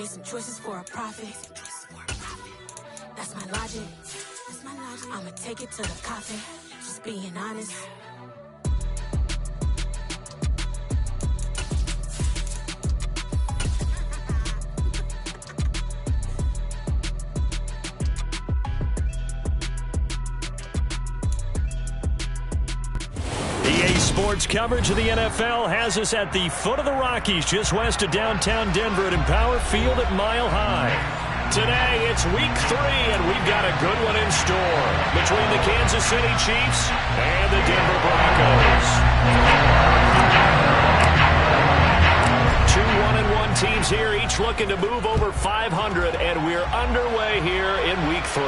Made some choices for a profit. That's my logic. I'ma take it to the coffin. Just being honest. EA Sports coverage of the NFL has us at the foot of the Rockies, just west of downtown Denver at Empower Field at Mile High. Today, it's Week 3, and we've got a good one in store between the Kansas City Chiefs and the Denver Broncos. Two 1-1 teams here, each looking to move over 500, and we're underway here in Week 3.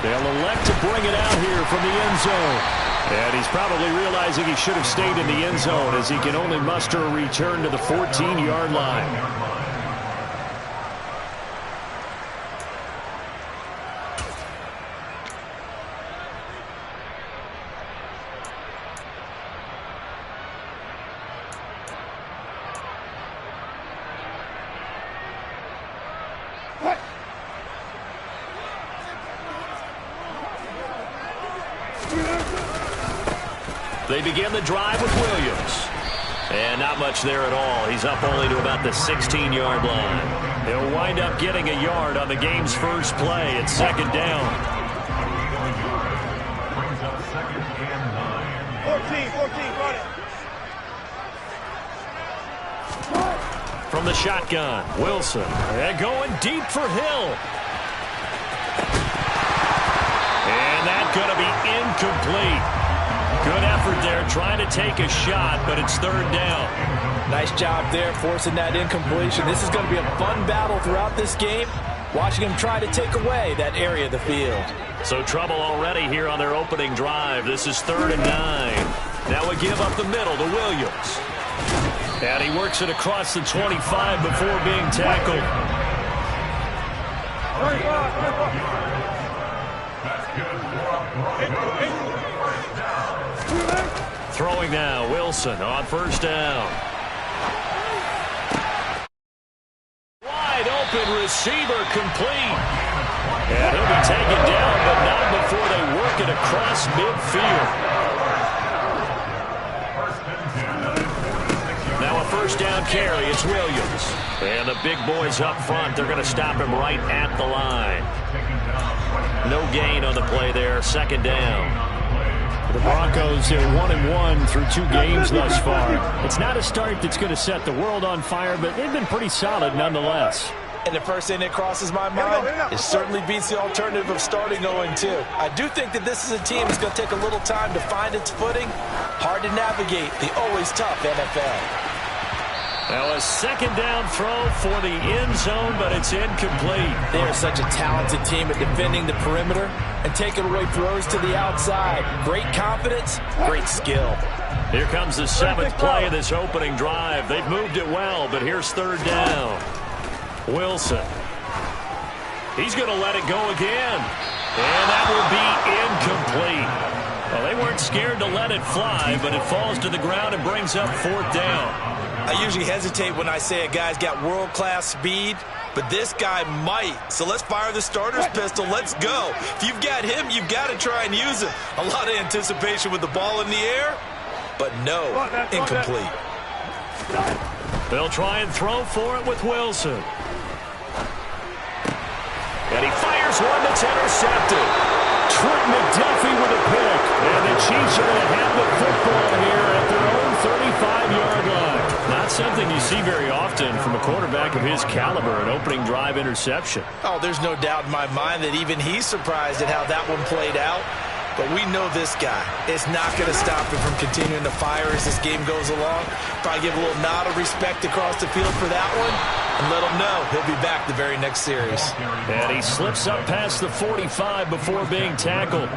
They'll elect to bring it out here from the end zone. And he's probably realizing he should have stayed in the end zone as he can only muster a return to the 14-yard line. They begin the drive with Williams. And not much there at all. He's up only to about the 16-yard line. He'll wind up getting a yard on the game's first play. It's second down. 14, run it. From the shotgun, Wilson. And going deep for Hill. And that's going to be incomplete. Good effort there, trying to take a shot, but it's third down. Nice job there, forcing that incompletion. This is going to be a fun battle throughout this game, watching him try to take away that area of the field. So trouble already here on their opening drive. This is 3rd and 9. Now we give up the middle to Williams. And he works it across the 25 before being tackled. Throwing now, Wilson on first down. Wide open receiver complete. And he'll be taken down, but not before they work it across midfield. Now a first down carry, it's Williams. And the big boys up front, they're going to stop him right at the line. No gain on the play there, second down. The Broncos are 1-1 through 2 games thus far. It's not a start that's going to set the world on fire, but they've been pretty solid nonetheless. And the first thing that crosses my mind, it certainly beats the alternative of starting 0-2. I do think that this is a team that's going to take a little time to find its footing. Hard to navigate the always tough NFL. Now a second down throw for the end zone, but it's incomplete. They are such a talented team at defending the perimeter and taking away throws to the outside. Great confidence, great skill. Here comes the 7th play of this opening drive. They've moved it well, but here's third down. Wilson. He's going to let it go again. And that will be incomplete. Well, they weren't scared to let it fly, but it falls to the ground and brings up 4th down. I usually hesitate when I say a guy's got world-class speed, but this guy might. So let's fire the starter's pistol. Let's go. If you've got him, you've got to try and use him. A lot of anticipation with the ball in the air, but no, incomplete. They'll try and throw for it with Wilson. And he fires one that's intercepted. Trent McDuffie with a pick. And the Chiefs are going to have the football here at their own 35-yard line. Not something you see very often from a quarterback of his caliber, an opening drive interception. Oh, there's no doubt in my mind that even he's surprised at how that one played out. But we know this guy is not going to stop him from continuing to fire as this game goes along. Probably give a little nod of respect across the field for that one and let him know he'll be back the very next series. And he slips up past the 45 before being tackled.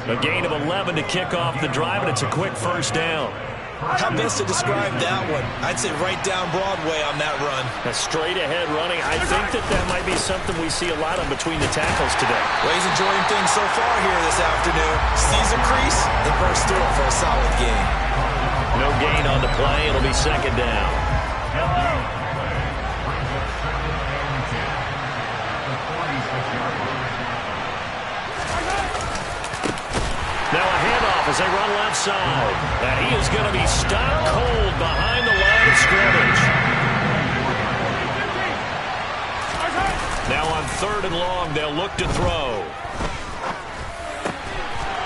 A gain of 11 to kick off the drive, and it's a quick first down. How best to describe that one? I'd say right down Broadway on that run. A straight-ahead running. I think that might be something we see a lot of between the tackles today. Well, he's enjoying things so far here this afternoon. Sees a crease and bursts through it for a solid game. No gain on the play. It'll be second down. Now a handoff as they run left side. And he is going to be stopped cold behind the line of scrimmage. Now on 3rd and long, they'll look to throw.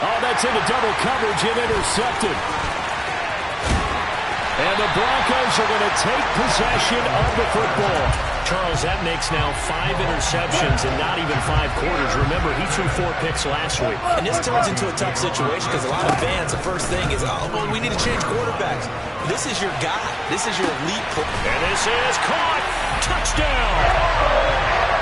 Oh, that's into double coverage and intercepted. And the Broncos are going to take possession of the football. Charles, that makes now 5 interceptions in not even 5 quarters. Remember, he threw 4 picks last week. And this turns into a tough situation because a lot of fans, the first thing is, oh, well, we need to change quarterbacks. This is your guy. This is your elite player. And this is caught. Touchdown.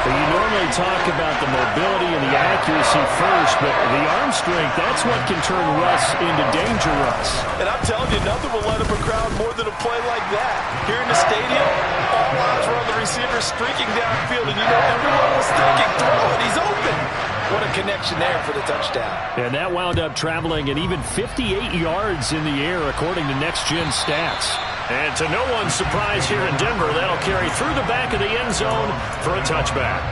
So you normally talk about the mobility and the accuracy first, but the arm strength, that's what can turn Russ into danger Russ. And I'm telling you, nothing will light up a crowd more than a play like that. Here in the stadium, all eyes were on the receiver streaking downfield, and you know everyone was thinking, throw it, he's open. What a connection there for the touchdown. And that wound up traveling at even 58 yards in the air, according to Next Gen Stats. And to no one's surprise here in Denver, that'll carry through the back of the end zone for a touchback.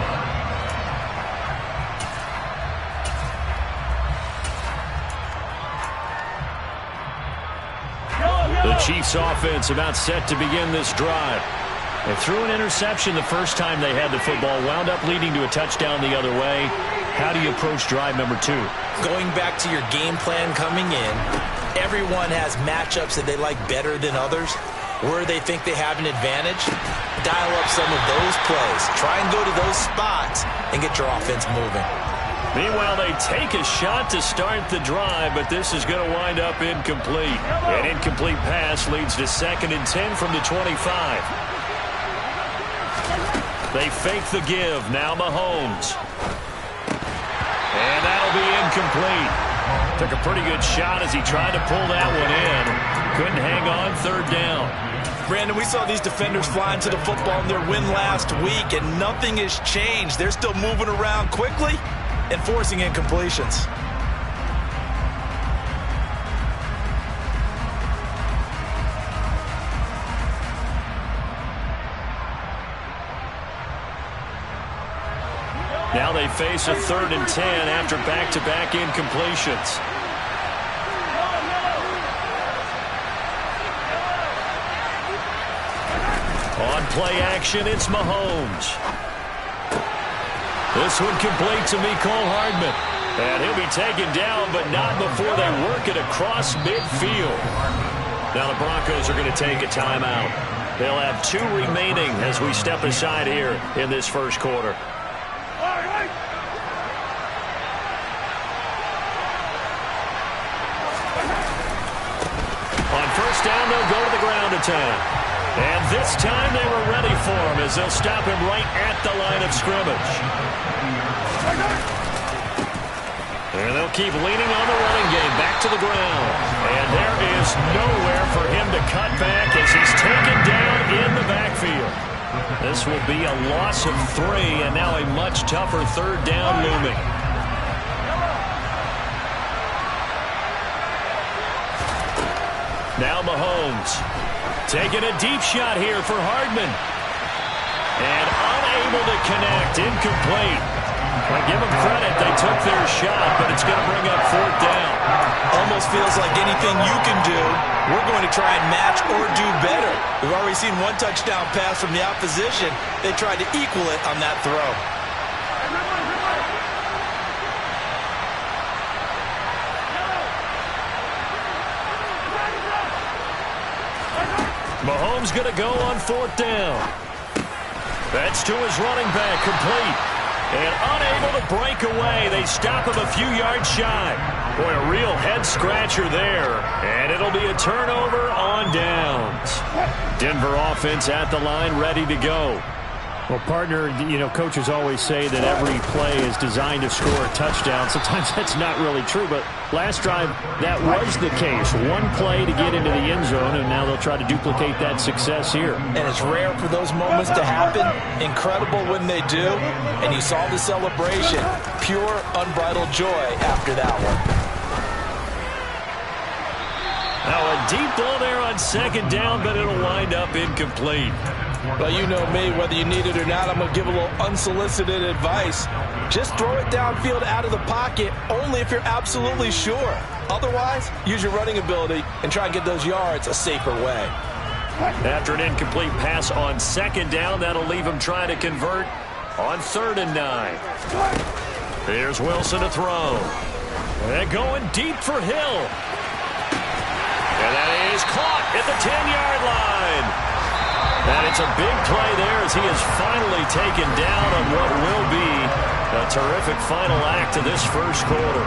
The Chiefs' offense about set to begin this drive. They threw an interception the first time they had the football, wound up leading to a touchdown the other way. How do you approach drive number 2? Going back to your game plan coming in, everyone has matchups that they like better than others. Where they think they have an advantage, dial up some of those plays. Try and go to those spots and get your offense moving. Meanwhile, they take a shot to start the drive, but this is going to wind up incomplete. An incomplete pass leads to 2nd and 10 from the 25. They fake the give. Now Mahomes. And that'll be incomplete. Took a pretty good shot as he tried to pull that one in. Couldn't hang on 3rd down. Brandon, we saw these defenders flying to the football in their win last week, and nothing has changed. They're still moving around quickly and forcing incompletions. Now they face a 3rd and 10 after back-to-back incompletions. On play action, it's Mahomes. This one complete to Mecole Hardman. And he'll be taken down, but not before they work it across midfield. Now the Broncos are going to take a timeout. They'll have 2 remaining as we step aside here in this first quarter. On 1st down, they'll go to the ground attack. And this time they were ready for him as they'll stop him right at the line of scrimmage. And they'll keep leaning on the running game back to the ground. And there is nowhere for him to cut back as he's taken down in the backfield. This will be a loss of 3 and now a much tougher 3rd down looming. Now Mahomes. Taking a deep shot here for Hardman. And unable to connect. Incomplete. I give them credit. They took their shot, but it's going to bring up 4th down. Almost feels like anything you can do, we're going to try and match or do better. We've already seen 1 touchdown pass from the opposition. They tried to equal it on that throw. Mahomes going to go on 4th down. That's to his running back, complete. And unable to break away. They stop him a few yards shy. Boy, a real head-scratcher there. And it'll be a turnover on downs. Denver offense at the line, ready to go. Well, partner, you know, coaches always say that every play is designed to score a touchdown. Sometimes that's not really true, but last drive, that was the case. 1 play to get into the end zone, and now they'll try to duplicate that success here. And it's rare for those moments to happen. Incredible when they do. And you saw the celebration. Pure, unbridled joy after that one. Now a deep ball there on 2nd down, but it'll wind up incomplete. Well, you know me, whether you need it or not, I'm going to give a little unsolicited advice. Just throw it downfield out of the pocket, only if you're absolutely sure. Otherwise, use your running ability and try and get those yards a safer way. After an incomplete pass on second down, that'll leave him trying to convert on 3rd and 9. Here's Wilson to throw. And going deep for Hill. And that is caught at the 10-yard line. And it's a big play there as he is finally taken down on what will be a terrific final act of this first quarter.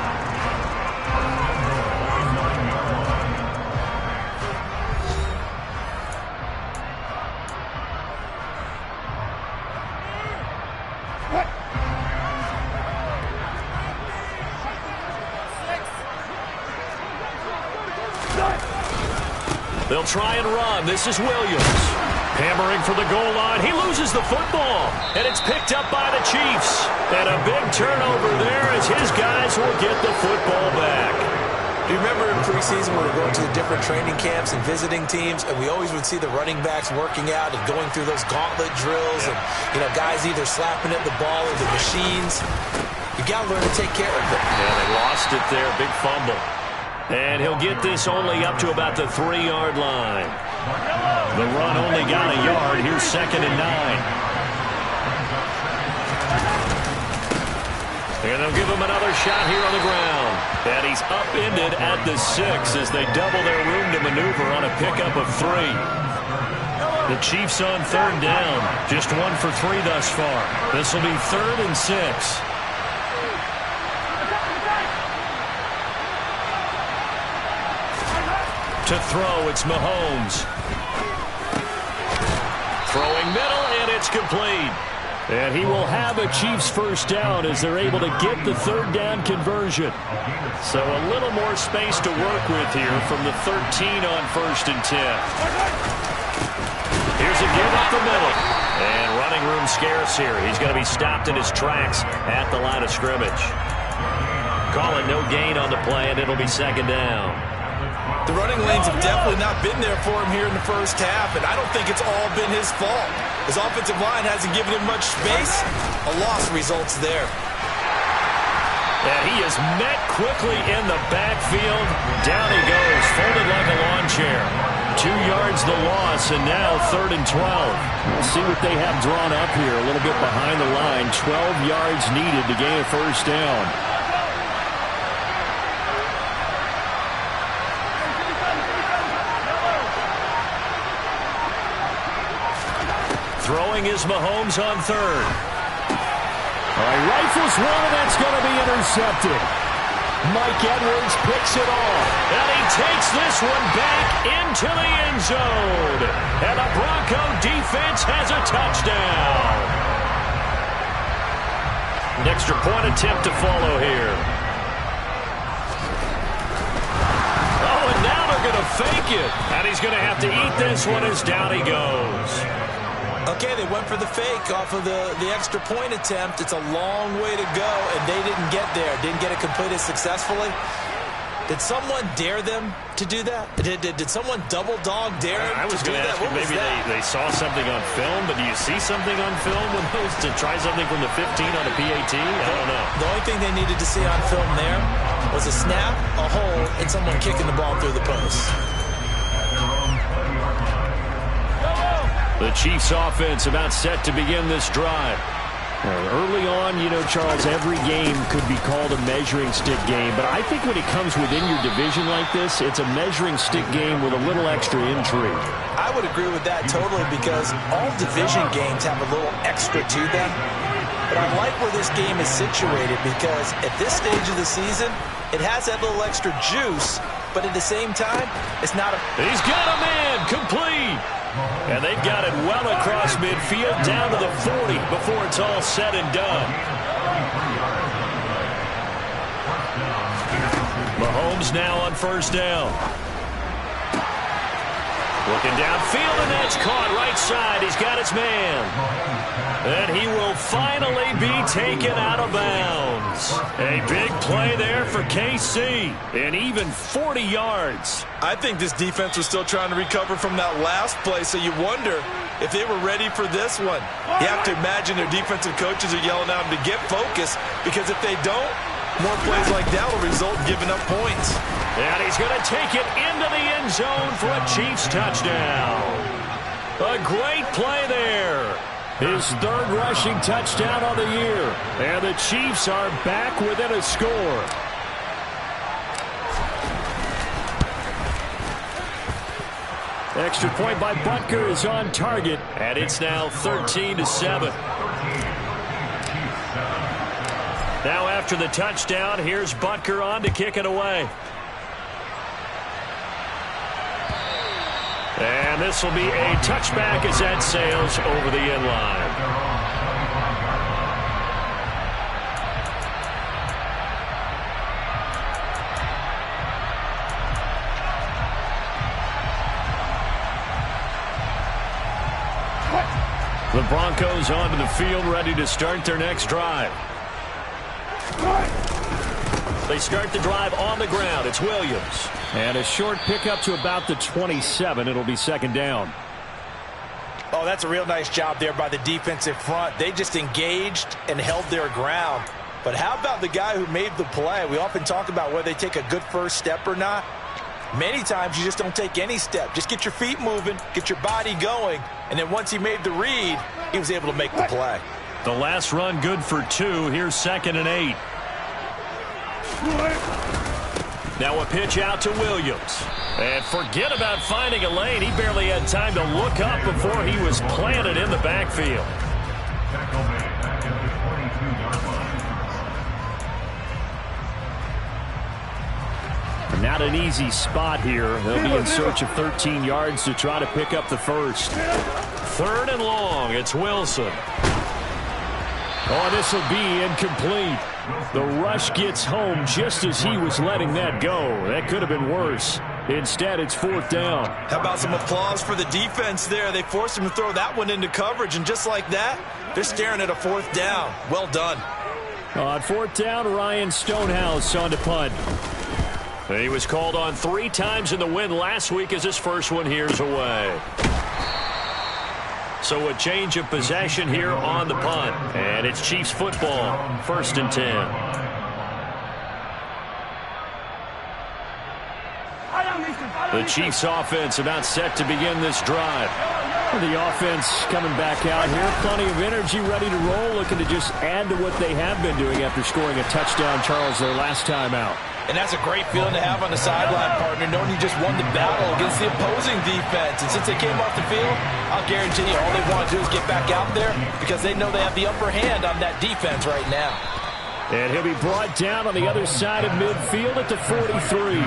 They'll try and run. This is Williams. Hammering for the goal line. He loses the football. And it's picked up by the Chiefs. And a big turnover there as his guys will get the football back. Do you remember in preseason when we were going to the different training camps and visiting teams, and we always would see the running backs working out and going through those gauntlet drills, and guys either slapping at the ball or the machines. You got to learn to take care of them. Yeah, they lost it there. Big fumble. And he'll get this only up to about the 3-yard line. The run only got a yard. Here's 2nd and 9. And they'll give him another shot here on the ground. And he's upended at the 6 as they double their room to maneuver on a pickup of 3. The Chiefs on 3rd down. Just 1 for 3 thus far. This will be 3rd and 6. To throw, it's Mahomes. Throwing middle, and it's complete. And he will have a Chiefs first down as they're able to get the 3rd down conversion. So a little more space to work with here from the 13 on 1st and 10. Here's a give up the middle. And running room scarce here. He's going to be stopped in his tracks at the line of scrimmage. Call it no gain on the play, and it'll be 2nd down. The running lanes have definitely not been there for him here in the first half, and I don't think it's all been his fault. His offensive line hasn't given him much space. A loss results there. And he is met quickly in the backfield. Down he goes, folded like a lawn chair. 2 yards the loss, and now 3rd and 12. We'll see what they have drawn up here. A little bit behind the line. 12 yards needed to gain a first down. Throwing is Mahomes on 3rd. All right, rifles one, and that's going to be intercepted. Mike Edwards picks it off. And he takes this one back into the end zone. And the Bronco defense has a touchdown. An extra point attempt to follow here. Oh, and now they're going to fake it. And he's going to have to eat this one as down he goes. Okay, they went for the fake off of the extra point attempt. It's a long way to go, and they didn't get there. Didn't get it completed successfully. Did someone dare them to do that? Did someone double dog dare them I was to do going to that? ask you, maybe they saw something on film, but do you see something on film with those to try something from the 15 on a PAT? I don't know. The only thing they needed to see on film there was a snap, a hole, and someone kicking the ball through the post. The Chiefs offense about set to begin this drive. Early on, Charles, every game could be called a measuring stick game. But I think when it comes within your division like this, it's a measuring stick game with a little extra intrigue. I would agree with that totally because all division games have a little extra to them. But I like where this game is situated because at this stage of the season, it has that little extra juice. But at the same time, it's not a... He's got a man complete. And they've got it well across midfield down to the 40 before it's all said and done. Mahomes now on first down. Looking downfield, and that's caught right side. He's got his man. And he will finally be taken out of bounds. A big play there for KC. And even 40 yards. I think this defense was still trying to recover from that last play, so you wonder if they were ready for this one. You have to imagine their defensive coaches are yelling at them to get focused, because if they don't, more plays like that will result in giving up points. And he's going to take it into the end zone for a Chiefs touchdown. A great play there. His third rushing touchdown on the year. And the Chiefs are back within a score. Extra point by Butker is on target. And it's now 13-7. Now after the touchdown, here's Butker on to kick it away. And this will be a touchback as that sails over the end line. The Broncos onto the field, ready to start their next drive. They start the drive on the ground. It's Williams. And a short pickup to about the 27. It'll be second down. Oh, that's a real nice job there by the defensive front. They just engaged and held their ground. But how about the guy who made the play? We often talk about whether they take a good first step or not. Many times you just don't take any step. Just get your feet moving, get your body going, and then once he made the read, he was able to make the play. The last run good for 2. Here's 2nd and 8. Now a pitch out to Williams. And forget about finding a lane. He barely had time to look up before he was planted in the backfield. Not an easy spot here. They'll be in search of 13 yards to try to pick up the first. 3rd and long. It's Wilson. Oh, this will be incomplete. The rush gets home just as he was letting that go. That could have been worse. Instead, it's 4th down. How about some applause for the defense there? They forced him to throw that one into coverage, and just like that, they're staring at a 4th down. Well done. On 4th down, Ryan Stonehouse on to punt. He was called on 3 times in the win last week as his first one here's away. So a change of possession here on the punt. And it's Chiefs football, 1st and 10. The Chiefs offense about set to begin this drive. The offense coming back out here. Plenty of energy, ready to roll, looking to just add to what they have been doing after scoring a touchdown, Charles, their last time out. And that's a great feeling to have on the sideline, partner, knowing you just won the battle against the opposing defense. And since they came off the field, I'll guarantee you all they want to do is get back out there because they know they have the upper hand on that defense right now. And he'll be brought down on the other side of midfield at the 43.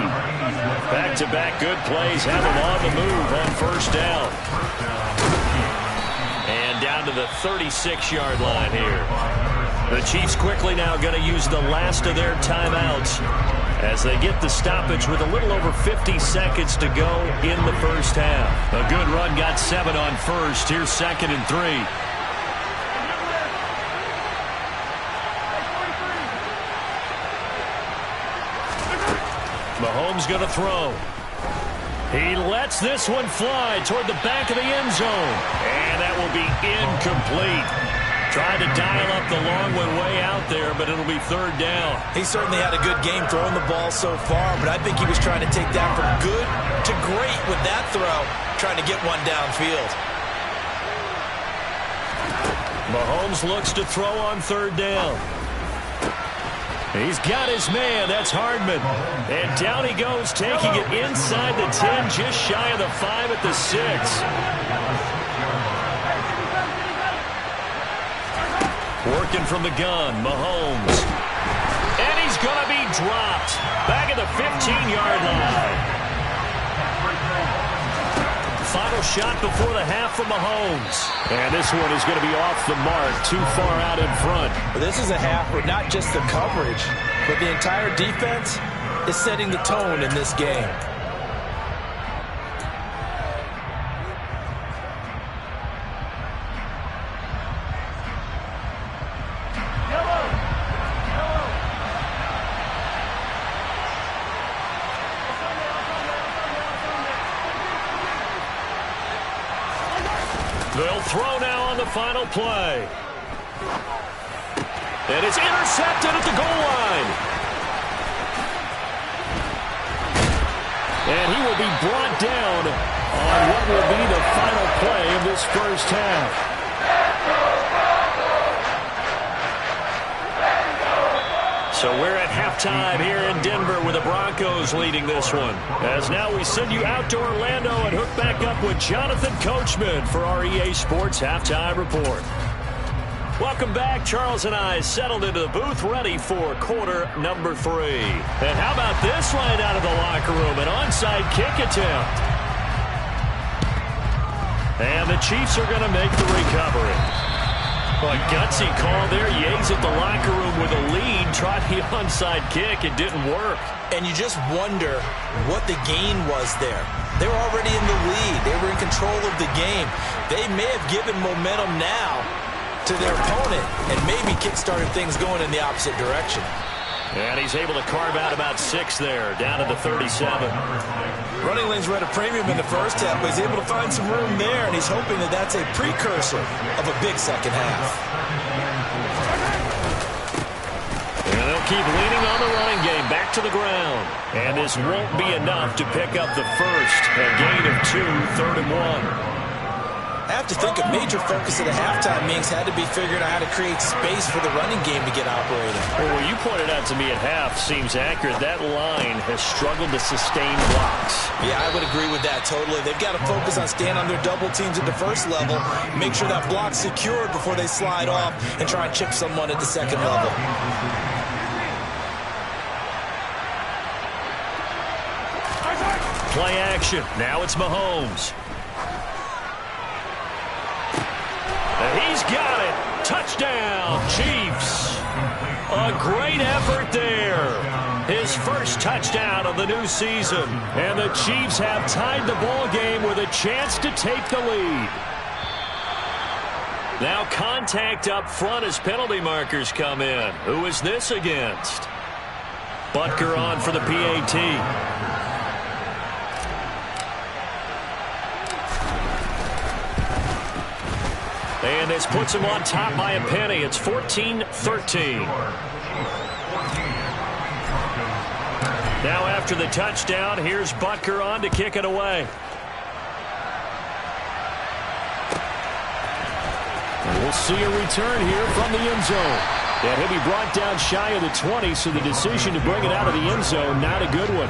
Back-to-back good plays have him on the move on 1st down. And down to the 36-yard line here. The Chiefs quickly now going to use the last of their timeouts as they get the stoppage with a little over 50 seconds to go in the first half. A good run got 7 on 1st. Here's 2nd and 3. Mahomes going to throw. He lets this one fly toward the back of the end zone. And that will be incomplete. Tried to dial up the long one way out there, but it'll be 3rd down. He certainly had a good game throwing the ball so far, but I think he was trying to take that from good to great with that throw, trying to get one downfield. Mahomes looks to throw on 3rd down. He's got his man. That's Hardman. And down he goes, taking it inside the 10, just shy of the 5 at the 6. Working from the gun, Mahomes. And he's going to be dropped. Back at the 15-yard line. Final shot before the half from Mahomes. And this one is going to be off the mark, too far out in front. This is a half where not just the coverage, but the entire defense is setting the tone in this game. They'll throw now on the final play. And it's intercepted at the goal line. And he will be brought down on what will be the final play of this first half. So we're at halftime here in Denver with the Broncos leading this one. As now we send you out to Orlando and hook back up with Jonathan Coachman for our EA Sports Halftime Report. Welcome back. Charles and I settled into the booth ready for quarter number 3. And how about this line out of the locker room? An onside kick attempt. And the Chiefs are going to make the recovery. A gutsy call there. Yates at the locker room with a lead. Tried the onside kick. It didn't work. And you just wonder what the gain was there. They were already in the lead. They were in control of the game. They may have given momentum now to their opponent and maybe kick-started things going in the opposite direction. And he's able to carve out about 6 there, down to the 37. Running lanes were at a premium in the first half, but he's able to find some room there, and he's hoping that that's a precursor of a big second half. And they'll keep leaning on the running game, back to the ground. And this won't be enough to pick up the first. A gain of 2, 3rd and 1. I have to think a major focus of the halftime meetings had to be figuring out how to create space for the running game to get operating. Well, what you pointed out to me at half seems accurate. That line has struggled to sustain blocks. Yeah, I would agree with that totally. They've got to focus on staying on their double teams at the first level, make sure that block's secured before they slide off and try and chip someone at the second level. Play action. Now it's Mahomes. He's got it. Touchdown, Chiefs. A great effort there. His first touchdown of the new season. And the Chiefs have tied the ball game with a chance to take the lead. Now contact up front as penalty markers come in. Who is this against? Butker on for the PAT. And this puts him on top by a penny. It's 14-13. Now after the touchdown, here's Butker on to kick it away. And we'll see a return here from the end zone. And he'll be brought down shy of the 20, so the decision to bring it out of the end zone, not a good one.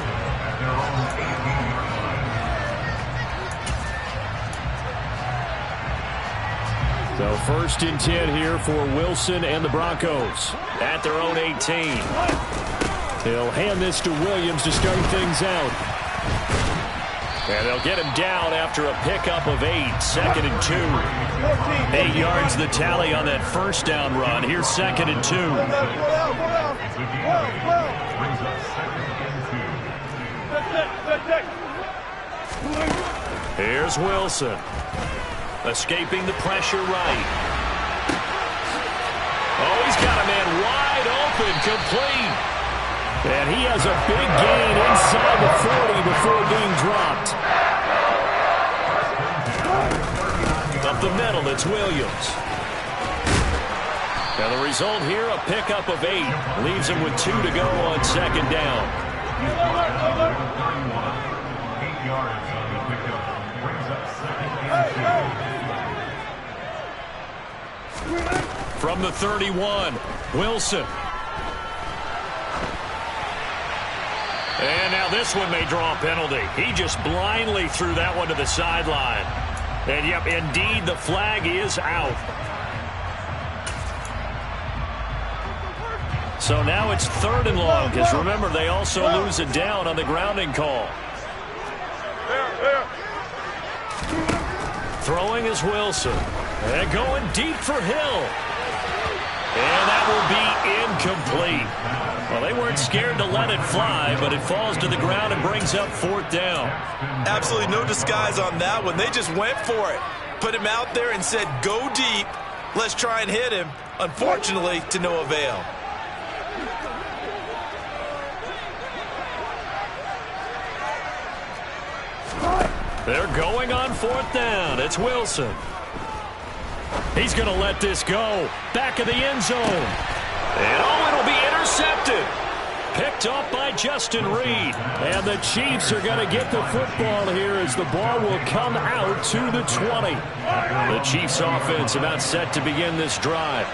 So 1st and 10 here for Wilson and the Broncos at their own 18. They'll hand this to Williams to start things out. And they'll get him down after a pickup of 8, 2nd and 2. 8 yards the tally on that first down run. Here's 2nd and 2. Here's Wilson. Escaping the pressure right. Oh, he's got a man wide open, complete. And he has a big gain inside the 40 before being dropped. Up the middle, it's Williams. Now the result here, a pickup of 8. Leaves him with 2 to go on 2nd down. 8 yards on the pickup. Brings up 2nd and 2. From the 31, Wilson. And now this one may draw a penalty. He just blindly threw that one to the sideline. And, yep, indeed, the flag is out. So now it's 3rd and long, because remember, they also lose it down on the grounding call. Throwing is Wilson. And going deep for Hill. And that will be incomplete. Well, they weren't scared to let it fly, but it falls to the ground and brings up 4th down. Absolutely no disguise on that one. They just went for it. Put him out there and said, go deep. Let's try and hit him. Unfortunately, to no avail. They're going on 4th down. It's Wilson. He's going to let this go. Back of the end zone. And it'll be intercepted. Picked up by Justin Reed. And the Chiefs are going to get the football here as the ball will come out to the 20. The Chiefs offense about set to begin this drive.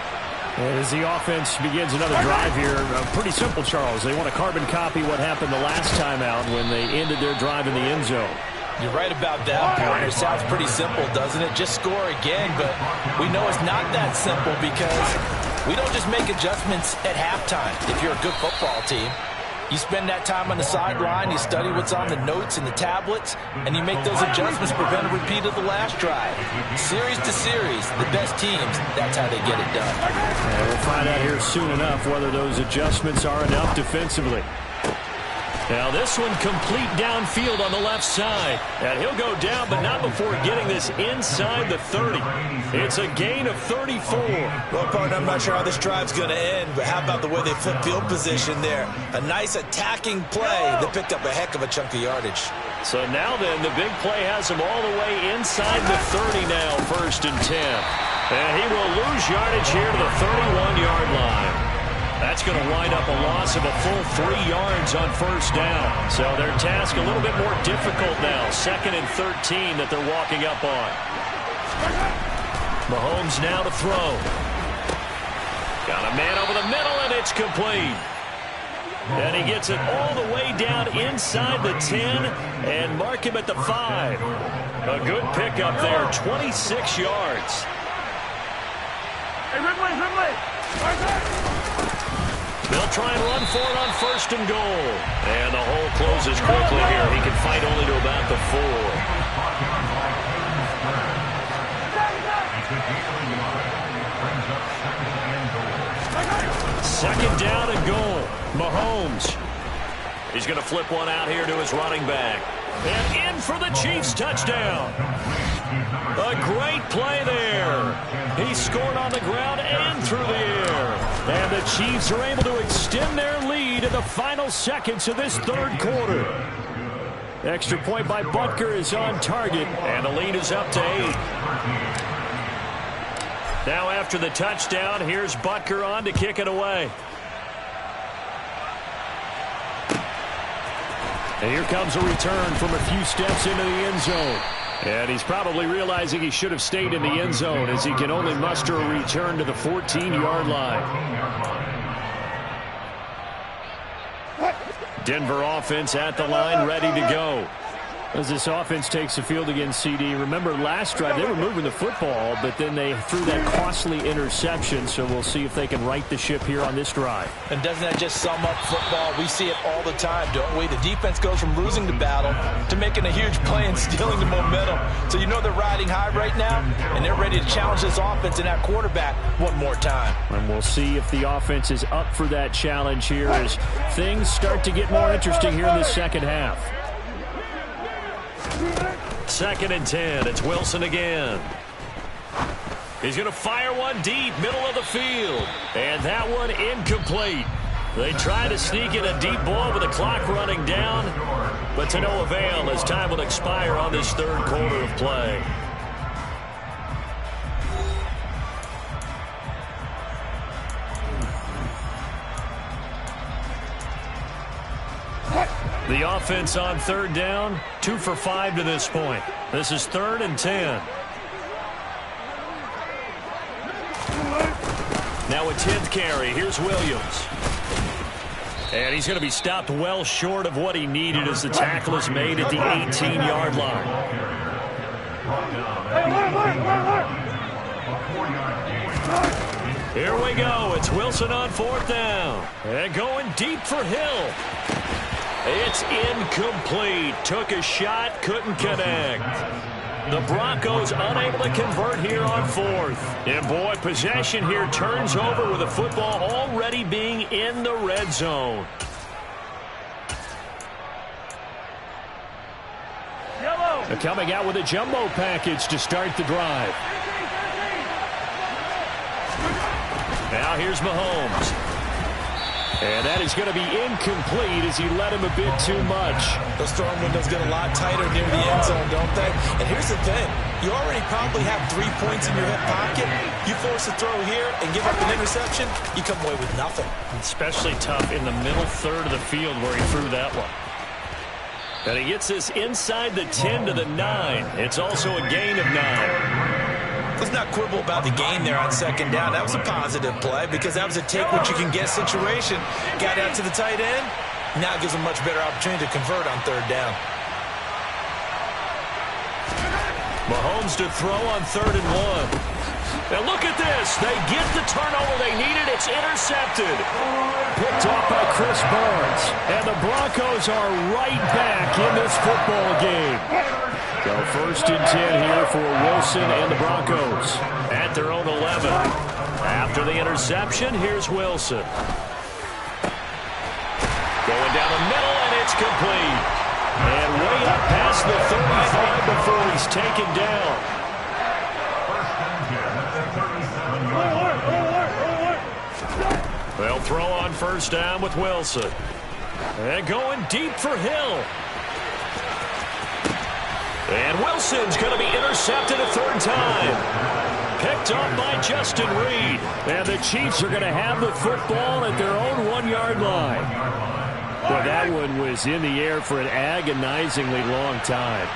As the offense begins another drive here, pretty simple, Charles. They want to carbon copy what happened the last time out when they ended their drive in the end zone. You're right about that, Pointer. It sounds pretty simple, doesn't it? Just score again, but we know it's not that simple because we don't just make adjustments at halftime. If you're a good football team, you spend that time on the sideline, you study what's on the notes and the tablets, and you make those adjustments to prevent a repeat of the last drive. Series to series, the best teams, that's how they get it done. And we'll find out here soon enough whether those adjustments are enough defensively. Now this one complete downfield on the left side. And he'll go down, but not before getting this inside the 30. It's a gain of 34. Well, partner, I'm not sure how this drive's going to end, but how about the way they flip field position there? A nice attacking play that picked up a heck of a chunk of yardage. So now then, the big play has him all the way inside the 30 now, 1st and 10. And he will lose yardage here to the 31-yard line. That's going to wind up a loss of a full 3 yards on 1st down. So their task a little bit more difficult now. 2nd and 13 that they're walking up on. Mahomes now to throw. Got a man over the middle, and it's complete. And he gets it all the way down inside the 10 and mark him at the 5. A good pickup there, 26 yards. Hey, Ridley! They'll try and run for it on 1st and goal. And the hole closes quickly here. He can fight only to about the 4. Second down and goal. Mahomes. He's going to flip one out here to his running back. And in for the Chiefs touchdown. A great play there. He scored on the ground and through the air. And the Chiefs are able to extend their lead in the final seconds of this 3rd quarter. Extra point by Butker is on target, and the lead is up to 8. Now after the touchdown, here's Butker on to kick it away. And here comes a return from a few steps into the end zone. And he's probably realizing he should have stayed in the end zone as he can only muster a return to the 14-yard line. Denver offense at the line, ready to go. As this offense takes the field against CD, remember last drive they were moving the football, but then they threw that costly interception, so we'll see if they can right the ship here on this drive. And doesn't that just sum up football? We see it all the time, don't we? The defense goes from losing the battle to making a huge play and stealing the momentum. So you know they're riding high right now, and they're ready to challenge this offense and that quarterback one more time. And we'll see if the offense is up for that challenge here as things start to get more interesting here in the second half. 2nd and 10. It's Wilson again. He's going to fire one deep, middle of the field. And that one incomplete. They try to sneak in a deep ball with the clock running down, but to no avail as time will expire on this 3rd quarter of play. The offense on 3rd down, 2 for 5 to this point. This is 3rd and 10. Now a 10th carry. Here's Williams. And he's going to be stopped well short of what he needed as the tackle is made at the 18-yard line. Here we go. It's Wilson on 4th down. And going deep for Hill. It's incomplete. Took a shot, couldn't connect. The Broncos unable to convert here on 4th. And boy, possession here turns over with the football already being in the red zone. They're coming out with a jumbo package to start the drive. Now here's Mahomes. And that is going to be incomplete as he led him a bit too much. Those throwing windows get a lot tighter near the end zone, don't they? And here's the thing. You already probably have 3 points in your hip pocket. You force a throw here and give up an interception, you come away with nothing. Especially tough in the middle third of the field where he threw that one. And he gets this inside the 10 to the 9. It's also a gain of 9. Let's not quibble about the gain there on second down. That was a positive play because that was a take-what-you-can-get situation. Got out to the tight end. Now gives them much better opportunity to convert on third down. Mahomes to throw on 3rd and 1. Now look at this. They get the turnover they needed. It's intercepted. Picked off by Chris Barnes. And the Broncos are right back in this football game. So 1st and 10 here for Wilson and the Broncos. At their own 11. After the interception, here's Wilson. Going down the middle, and it's complete. And way up past the 35 before he's taken down. They'll throw on 1st down with Wilson. And going deep for Hill. And Wilson's going to be intercepted a 3rd time. Picked up by Justin Reed. And the Chiefs are going to have the football at their own 1-yard line. Well, that one was in the air for an agonizingly long time.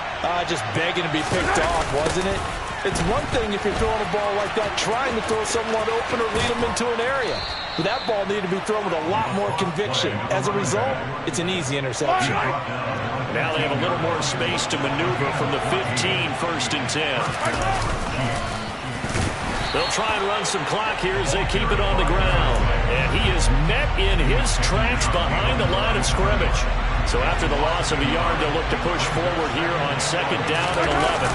Just begging to be picked off, wasn't it? It's one thing if you're throwing a ball like that, trying to throw someone open or lead them into an area. But that ball needed to be thrown with a lot more conviction. As a result, it's an easy interception. Now they have a little more space to maneuver from the 15, 1st and 10. They'll try and run some clock here as they keep it on the ground. And he is met in his tracks behind the line of scrimmage. So after the loss of a yard, they'll look to push forward here on 2nd down and 11.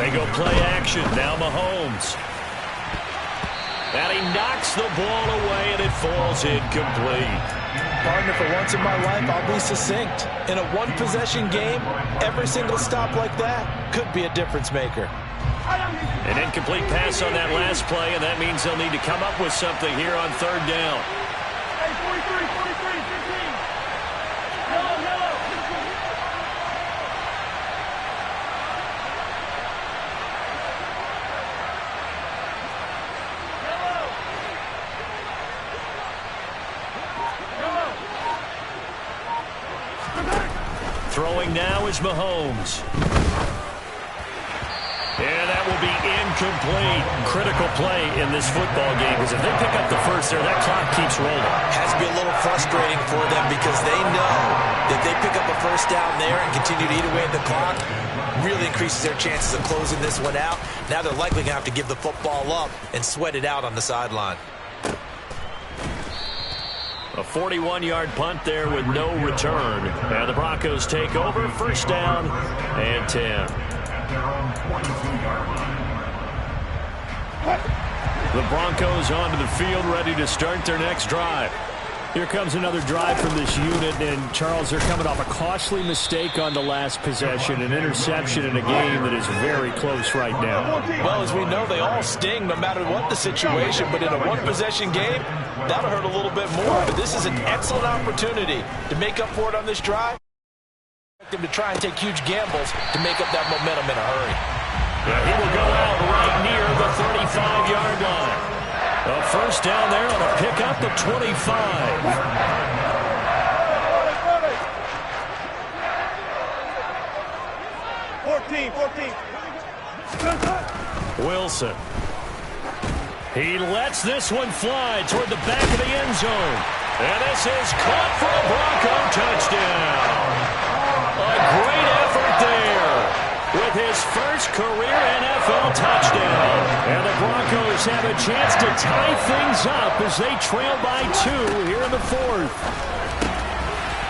They go play action. Now Mahomes. And he knocks the ball away, and it falls incomplete. Partner, for once in my life, I'll be succinct. In a one-possession game, every single stop like that could be a difference maker. An incomplete pass on that last play, and that means they'll need to come up with something here on 3rd down. Hey, 43, 15. Yellow. Throwing now is Mahomes. And that will be incomplete. Critical play in this football game because if they pick up the first there, that clock keeps rolling. Has to be a little frustrating for them because they know that they pick up a 1st down there and continue to eat away at the clock, really increases their chances of closing this one out. Now they're likely going to have to give the football up and sweat it out on the sideline. A 41-yard punt there with no return. And the Broncos take over. 1st down and 10. The Broncos onto the field, ready to start their next drive. Here comes another drive from this unit, and Charles, they're coming off a costly mistake on the last possession, an interception in a game that is very close right now. Well, as we know, they all sting no matter what the situation, but in a one-possession game, that'll hurt a little bit more. But this is an excellent opportunity to make up for it on this drive. Them to try and take huge gambles to make up that momentum in a hurry. Yeah, he will go out right near the 35-yard line. A 1st down there on a pickup at 25. 14. Wilson. He lets this one fly toward the back of the end zone. And this is caught for a Bronco touchdown. A great effort there with his first career NFL touchdown. And the Broncos have a chance to tie things up as they trail by 2 here in the 4th.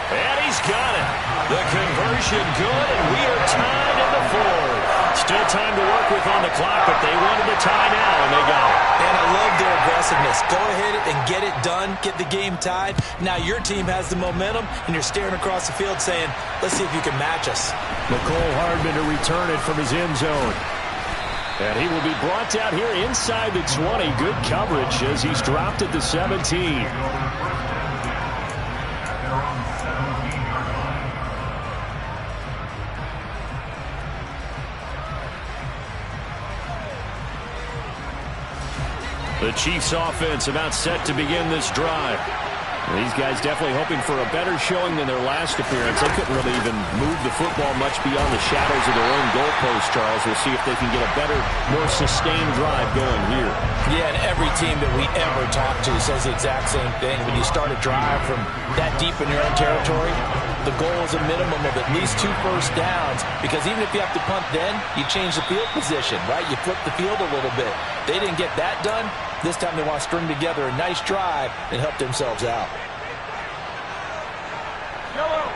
And he's got it. The conversion good, and we are tied in the 4th. Still time to work with on the clock, but they wanted the tie now, and they got it. And I love their aggressiveness. Go ahead and get it done, get the game tied. Now your team has the momentum, and you're staring across the field saying, let's see if you can match us. McCole Hardman to return it from his end zone. And he will be brought down here inside the 20. Good coverage as he's dropped at the 17. The Chiefs offense about set to begin this drive. These guys definitely hoping for a better showing than their last appearance. They couldn't really even move the football much beyond the shadows of their own goalpost, Charles. We'll see if they can get a better, more sustained drive going here. Yeah, and every team that we ever talk to says the exact same thing. When you start a drive from that deep in your own territory, the goal is a minimum of at least 2 first downs, because even if you have to punt then, you change the field position, right? You flip the field a little bit. They didn't get that done. This time they want to string together a nice drive and help themselves out. Yellow.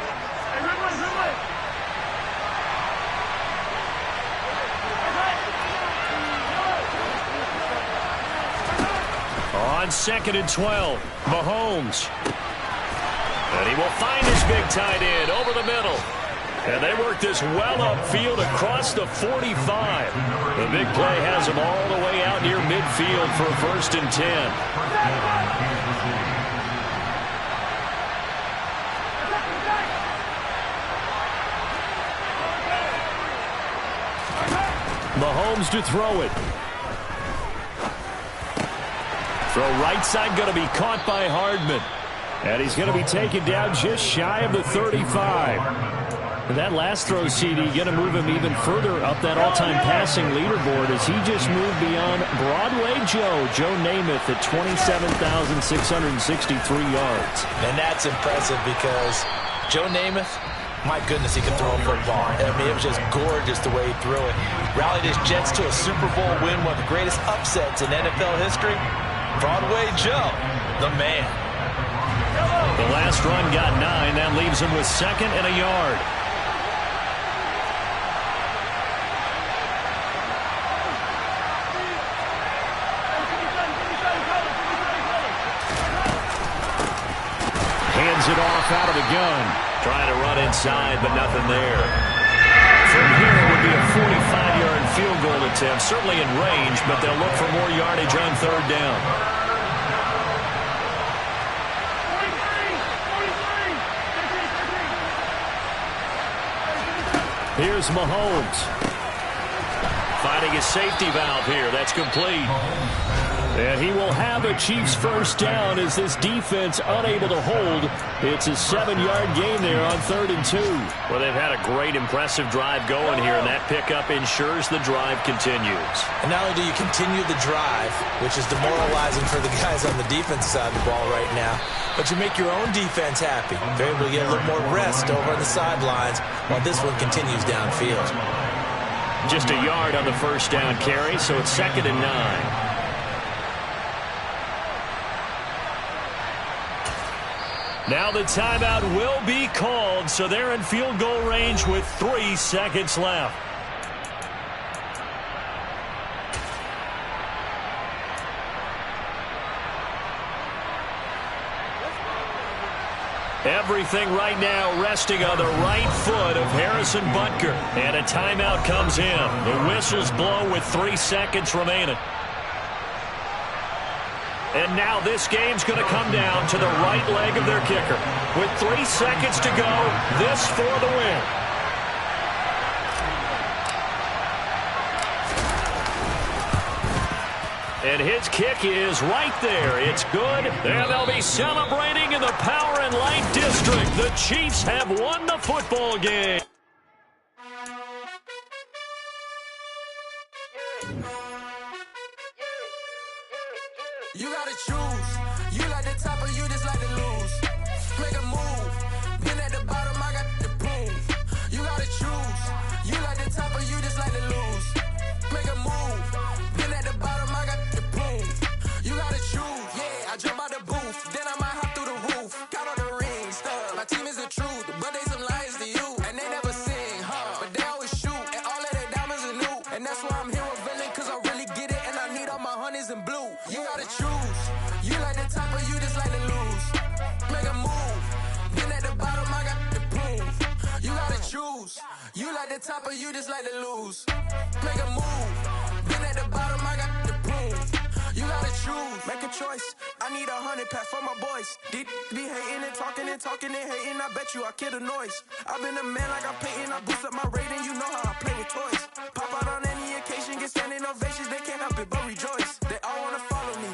Hey, Ridley, Ridley. On 2nd and 12, Mahomes. And he will find his big tight end over the middle. And they work this well upfield across the 45. The big play has them all the way out near midfield for a 1st and 10. Mahomes to throw it. Throw right side going to be caught by Hardman. And he's going to be taken down just shy of the 35. And that last throw, CD, going to move him even further up that all-time passing leaderboard as he just moved beyond Broadway Joe Namath at 27,663 yards. And that's impressive because Joe Namath, my goodness, he could throw a football. I mean, it was just gorgeous the way he threw it. Rallied his Jets to a Super Bowl win, one of the greatest upsets in NFL history. Broadway Joe, the man. The last run got 9. That leaves him with 2nd and a yard. Hands it off out of the gun. Trying to run inside, but nothing there. From here, it would be a 45-yard field goal attempt. Certainly in range, but they'll look for more yardage on 3rd down. Here's Mahomes. Finding his safety valve here. That's complete. And he will have a Chiefs 1st down as this defense unable to hold. It's a 7-yard gain there on 3rd and 2. Well, they've had a great, impressive drive going here, and that pickup ensures the drive continues. And not only do you continue the drive, which is demoralizing for the guys on the defense side of the ball right now, but you make your own defense happy. They're able to get a little more rest over on the sidelines while this one continues downfield. Just a yard on the 1st down carry, so it's 2nd and 9. Now the timeout will be called, so they're in field goal range with 3 seconds left. Everything right now resting on the right foot of Harrison Butker. And a timeout comes in. The whistles blow with 3 seconds remaining. And now this game's going to come down to the right leg of their kicker. With 3 seconds to go, this for the win. And his kick is right there. It's good. And they'll be celebrating in the Power and Light District. The Chiefs have won the football game. You gotta choose. You like the top or you just like to lose. Make a move. Been at the bottom, I got the boom. You gotta choose. You like the top or you just like to lose. Make a move. Been at the bottom, I got the boom. You gotta choose. Yeah, I jump out the booth. Then I might hop through the roof. Count all the rings. My team is the truth, but they some liars to you. And they never sing, but they always shoot. And all of their diamonds are new. And that's why I'm here revealing, cause I really get it. And I need all my honeys in blue. You gotta choose. You like the top or you just like to lose. Make a move. Been at the bottom, I got the boom. You gotta choose. You like the top or you just like to lose. Make a move. Been at the bottom, I got the boom. You gotta choose. Make a choice. I need 100 pack for my boys. Deep be hating and talking and hating. I bet you I kill the noise. I've been a man like I'm painting. I boost up my rating. You know how I play with toys. Pop out on any occasion, get standing ovations. They can't help it but rejoice. They all wanna follow me.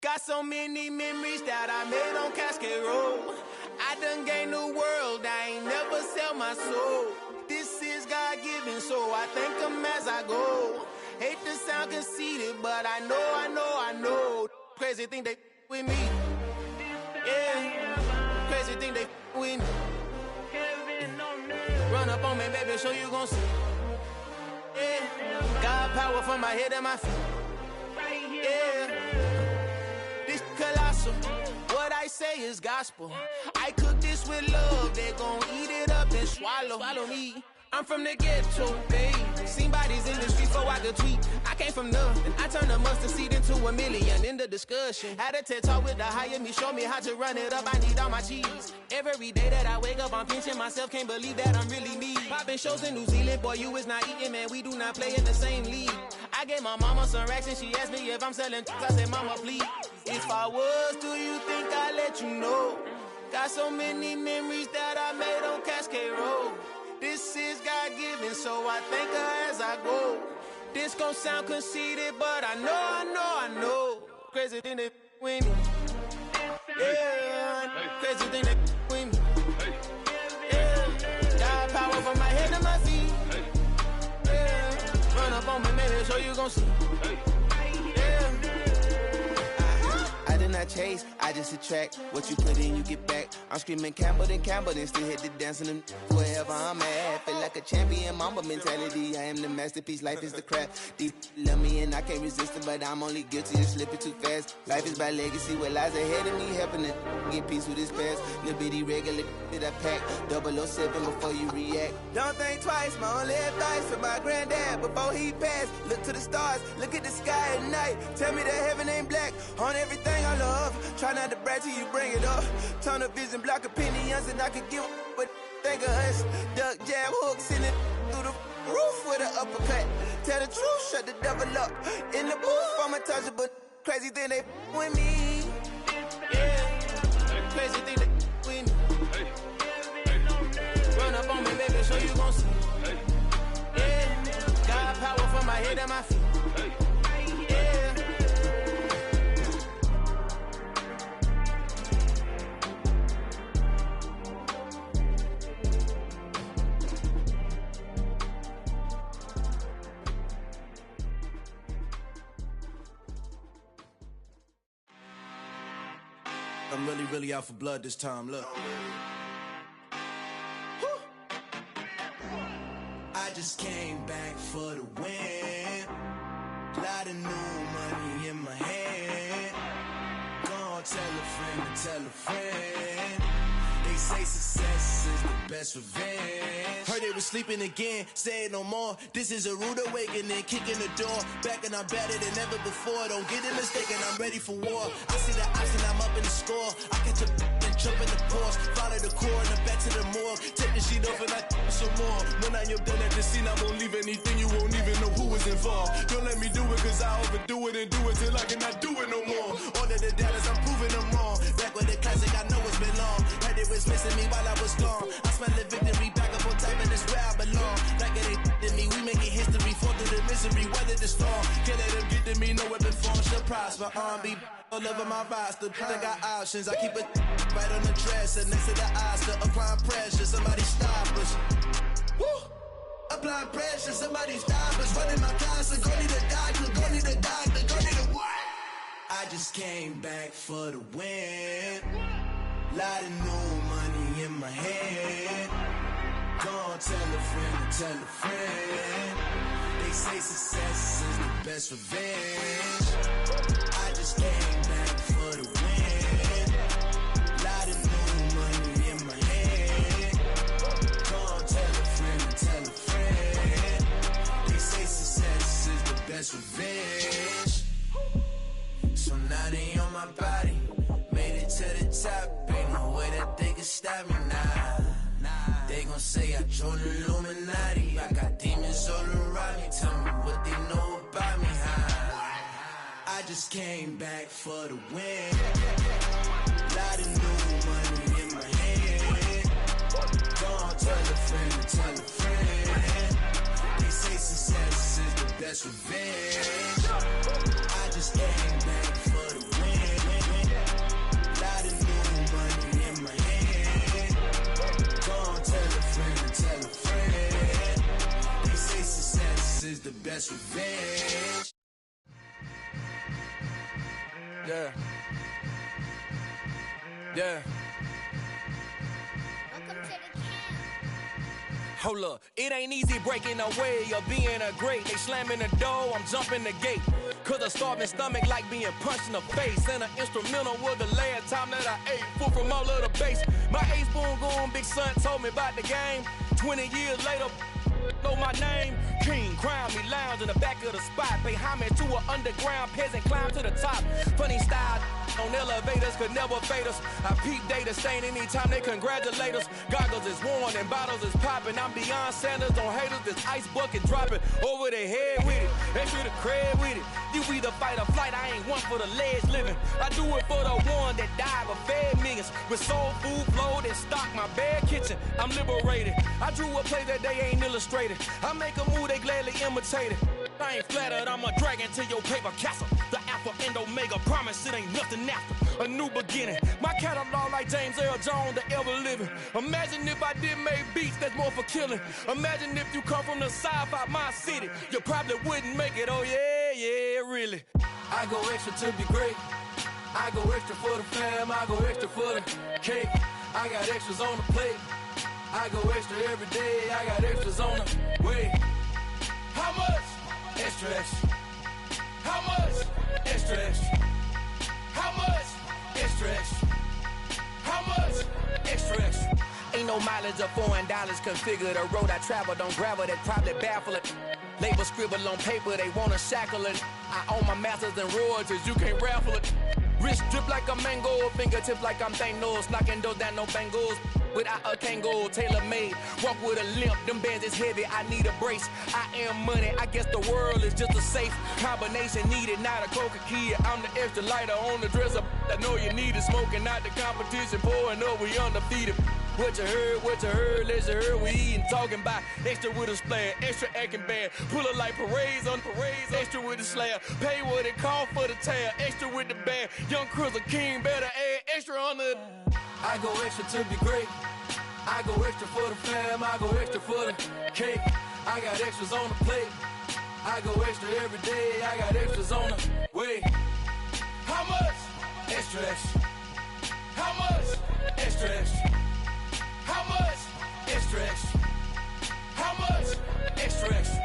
Got so many memories that I made on Cascade Road. I done gained the world, I ain't never sell my soul. This is God-given, so I thank him as I go. Hate to sound conceited, but I know. Crazy thing they with me. Yeah, crazy thing they with me. Run up on me, baby, show you gon' see. Yeah, God power from my head and my feet. Yeah, this colossal. What I say is gospel. I cook this with love. They gon' eat it up and swallow me. I'm from the ghetto, babe. Seen bodies in the streets so I could tweet. I came from nothing. I turned a mustard seed into $1 million in the discussion. Had a TED talk with the higher me, show me how to run it up. I need all my cheese. Every day that I wake up, I'm pinching myself. Can't believe that I'm really me. Popping shows in New Zealand, boy, you is not eating, man. We do not play in the same league. I gave my mama some racks and she asked me if I'm selling. I said, mama, please. If I was, do you think I'd let you know? Got so many memories that I made on Cascade Road. This is God-given, so I thank her as I go. This gon' sound conceited, but I know. Crazy thing they with me. Yeah, crazy thing they with me. Yeah, got power from my head to my feet. Yeah, run up on me, maybe so you gon' see. Yeah. I did not chase, I just attract. What you put in, you get back. I'm screaming Campbell, then still hit the dance and wherever I'm at. Feel like a champion, mamba mentality. I am the masterpiece, life is the crap. Deep love me and I can't resist it, but I'm only guilty of slipping too fast. Life is by legacy, what lies ahead of me, helping to get peace with his past. Little bitty regular that I pack, 007 before you react. Don't think twice, my only advice for my granddad before he passed. Look to the stars, look at the sky at night. Tell me that heaven ain't black on everything I love. Try not to brag till you bring it up. Tunnel vision, block opinions, and I could give but think of us. Duck jab hooks in it through the roof with an uppercut. Tell the truth, shut the devil up. In the booth, I'm untouchable. Crazy thing they with me. Yeah, crazy thing they with me. Run up on me, baby, so you gon' see. Yeah, got power from my head and my feet. Yeah. I'm really out for blood this time, look. Woo. I just came back for the win. Lot of new money in my hand. Gonna tell a friend. They say success is the best revenge. Heard they was sleeping again, say it no more. This is a rude awakening, kicking the door. Back and I'm better than ever before. Don't get it mistaken, I'm ready for war. I see the option, I'm up in the score. I catch a and jump in the Porsche. Follow the core and the back to the morgue. Take the sheet off and I some more. When I am done at the scene, I won't leave anything. You won't even know who was involved. Don't let me do it, cause I overdo it and do it till I cannot do it no more. All of the doubters, I'm proving them wrong. Back with the classic, I know it's been long. Heard it was missing me while I was gone. I smell the victory back up on top, and it's where I belong. Like it ain't to me, we making history. Fall through the misery, weather the storm. Can't let them get to me, no weapon form should prosper. R&B all over my roster. I got options, I keep it right on the dresser. Next to the Oscar, applying pressure. Somebody stop us. Woo! Applying pressure, somebody stop us. Running my closet, go need a doctor, go need a doctor, go need a what? I just came back for the win. Lot of new money in my hand. Gonna tell a friend. They say success is the best revenge. I just came back for the win. Lot of new money in my hand. Gonna tell a friend. They say success is the best revenge. So now they on my body. Made it to the top. Ain't no way that they can stop me now. They gon' say I joined the Illuminati. I got demons all around me. Tell me what they know about me, huh? I just came back for the win. Lot of new money in my hand. Gonna tell a friend. They say success is the best revenge. I just came back for the win. that's revenge. Yeah. Yeah. Hold up, it ain't easy breaking away or being a great. They slamming the door, I'm jumping the gate. Cause a starving stomach like being punched in the face. And an instrumental was the last time that I ate. Full from all of the bass. My ace boom goon, big son told me about the game. 20 years later, know my name. King, crown me, lounge in the back of the spot. Pay homage to an underground peasant, climb to the top. Funny style on elevators could never fade us. I peep data stain anytime they congratulate us. Goggles is worn and bottles is popping. I'm Deion Sanders on haters, this ice bucket dropping over their head with it. They should have cred with it. You either fight or flight, I ain't one for the ledge living. I do it for the one that died but fed millions. With soul food flowed and stocked my bare kitchen. I'm liberated. I drew a play that they ain't illustrated. I make a move, they gladly imitate it. I ain't flattered, I'm a dragon to your paper castle. The Alpha and Omega, promise it ain't nothing after. A new beginning. My catalog like James Earl Jones, the ever living. Imagine if I did make beats that's more for killing. Imagine if you come from the south out my city. You probably wouldn't make it, oh yeah, really. I go extra to be great. I go extra for the fam, I go extra for the cake. I got extras on the plate. I go extra every day, I got extras on the way. How much? Extra, extra. How much? Extra, extra. How much? Extra, extra. How much? Extra, extra. Ain't no mileage of $4 configure the road I travel. Don't gravel, that probably baffle it. Label scribble on paper, they wanna shackle it. I own my masters and royalties, you can't raffle it. Wrist drip like a mango, fingertips like I'm Thanos. Knocking those down, no bangles. Without a Kango, tailor-made. Walk with a limp, them bands is heavy, I need a brace. I am money, I guess the world is just a safe combination needed, not a coca key. I'm the extra lighter on the dresser. I know you need it, smoking out the competition, pouring up, we undefeated. What you heard, let you heard, we eating, talking about extra with a splash, extra acting bad. Pull it like parades on parades, extra with the slab. Pay what it cost for the tab, extra with the bag. Young Cruiser King, better add extra on the. I go extra to be great. I go extra for the fam, I go extra for the cake. I got extras on the plate. I go extra every day, I got extras on the way. How much? Extra, extra. How much? Extra, extra. How much? Extra, extra. How much? Extra, extra.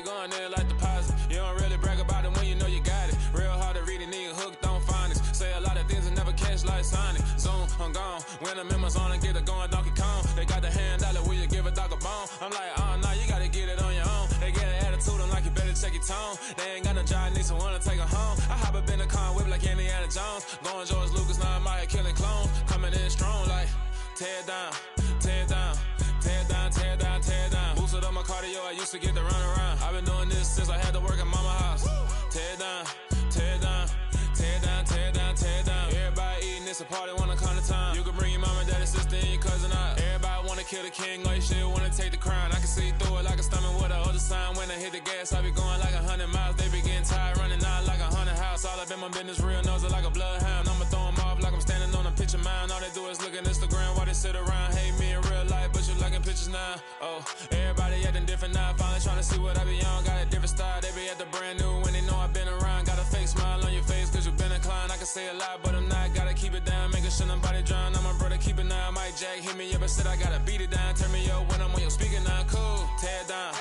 Going there like deposit. You don't really brag about it when you know you got it. Real hard to read a nigga hooked on phonics. Say a lot of things and never catch like Sonic. Zone, I'm gone. When I'm in my zone and get it going Donkey Kong. They got the hand dollar, will you give a dog a bone? I'm like, oh no, you gotta get it on your own. They get an attitude, I'm like, you better check your tone. They ain't got no job, need someone to take her home. I hop up in the car, whip like Indiana Jones. Going George Lucas, now I'm out here killing clones. Coming in strong like, tear down, tear down. Tear down, tear down, tear down. Boosted up my cardio, I used to get to run around. I've been doing this since I had to work at mama house. Tear down, tear down, tear down, tear down, tear down. Everybody eating, it's a party, wanna come to time. You can bring your mama, daddy, sister, and your cousin out. Everybody wanna kill the king, or you shit wanna take the crown. I can see through it like a stomach with a other sign. When I hit the gas, I be going like 100 miles. They be getting tired, running out like 100 house. All up in my business, real nose like a bloodhound. I'ma throw them off like I'm standing on a picture mound. All they do is look at Instagram while they sit around. Hate me in real life, but you liking pictures now. Oh, everybody acting different now. Finally trying to see what I be on. Got a different style, they be at the brand new when they know I've been around. Got a fake smile on your face cause you been inclined. I can say a lot, but I'm not. Gotta keep it down, making sure nobody drown. I'm a brother, keep it now. Mike Jack hit me up and said I gotta beat it down. Turn me up when I'm on your speaker now. Cool, tear down,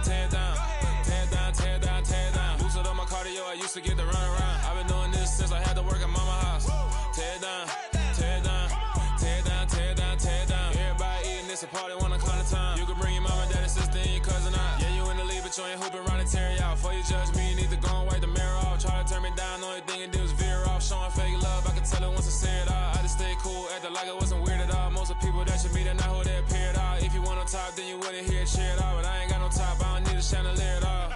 tear down, tear down, tear down, tear down. Boosted up my cardio, I used to get to run around. I've been doing this since I had to work at mama house. Tear down, tear down, tear down, tear down, tear down. Everybody eating, it's a party, wanna climb the time. You can bring your mama, daddy, sister, and your cousin out. Yeah, you in the lead, but you ain't hooping around and tear out. Before you judge me, you need to go and wipe the mirror off. Try to turn me down, only thing you did was veer off. Showing fake love, I can tell it once I say it all. I just stay cool, acting like it wasn't weird at all. Most of the people that you meet are not who they appear at all. If you want on top, then you wouldn't hear it cheer at all. But I ain't got no top, I don't need a chandelier at all.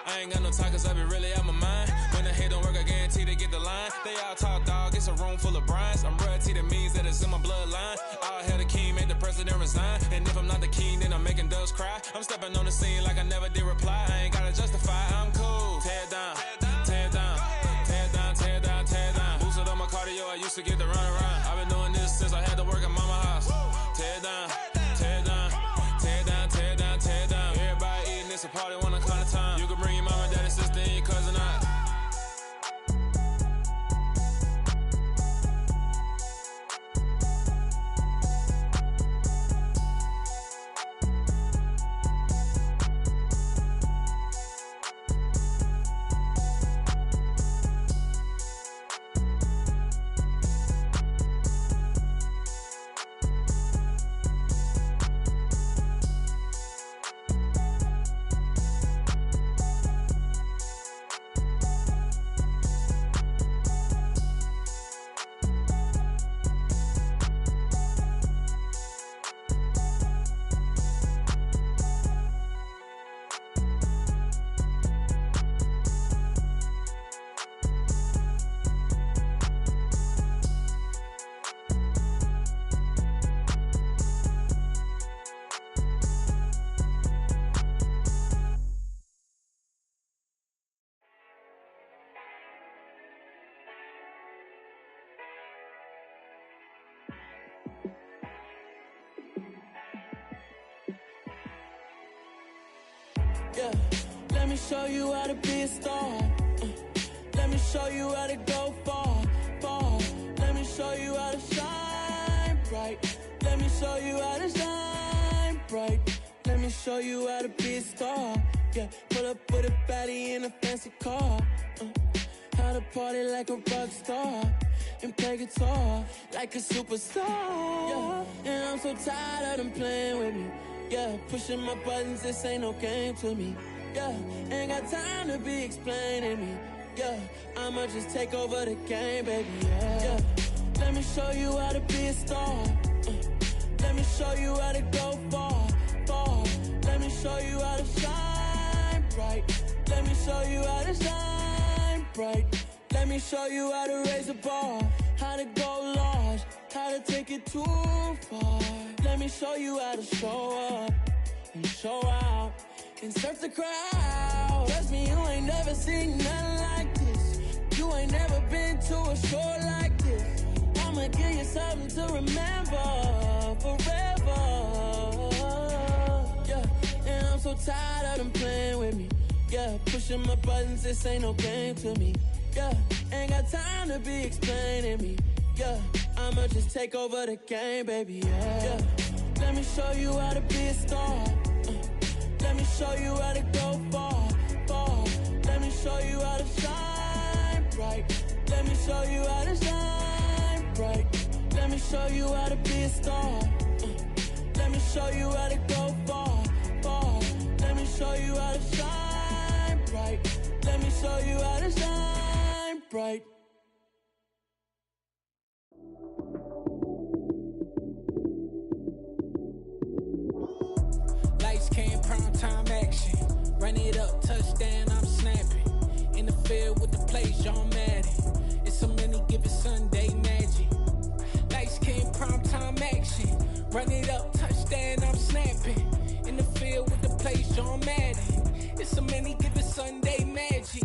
I ain't got no talk cause I be really out my mind. When the hate don't work, I guarantee they get the line. They all talk dog, it's a room full of brines. I'm royalty, that means that it's in my bloodline. I'll have the king, make the president resign. And if I'm not the king, then I'm making doves cry. I'm stepping on the scene like I never did reply. I ain't gotta justify, I'm cool. Tear down, tear down, tear down, tear down, tear down. Boosted on my cardio, I used to get the run around. I've been doing this since I had to work at mama house. Tear down, tear down, tear down, tear down, tear down. Everybody eating, it's a party, one kind of time. You can bring your mama, daddy, sister, and your cousin out. Yeah, let me show you how to be a star. Let me show you how to go far, far. Let me show you how to shine bright. Let me show you how to shine bright. Let me show you how to be a star. Yeah, pull up with a baddie in a fancy car. How to party like a rock star and play guitar like a superstar. Yeah, and I'm so tired of them playing with me. Yeah, pushing my buttons, this ain't no game to me. Yeah, ain't got time to be explaining me. Yeah, I'ma just take over the game, baby. Yeah, let me show you how to be a star. Let me show you how to go far, far. Let me show you how to shine bright. Let me show you how to shine bright. Let me show you how to raise a bar, how to go large, how to take it too far. Let me show you how to show up and show out and surf the crowd. Trust me, you ain't never seen nothing like this. You ain't never been to a show like this. I'ma give you something to remember forever. Yeah, and I'm so tired of them playing with me. Yeah, pushing my buttons, this ain't no game to me. Yeah, ain't got time to be explaining me. Yeah, I'ma just take over the game, baby. Yeah, let me show you how to be a star. Let me show you how to go far, far. Let me show you how to shine bright. Let me show you how to shine bright. Let me show you how to be a star. Let me show you how to go far, far. Let me show you how to shine bright. Let me show you how to shine bright. Lights came, prime time action. Run it up, touchdown, I'm snapping. In the field with the plays, John Madden. It's a many given Sunday magic. Lights came, prime time action. Run it up, touchdown, I'm snapping. In the field with the plays, John Madden. It's a many given Sunday magic.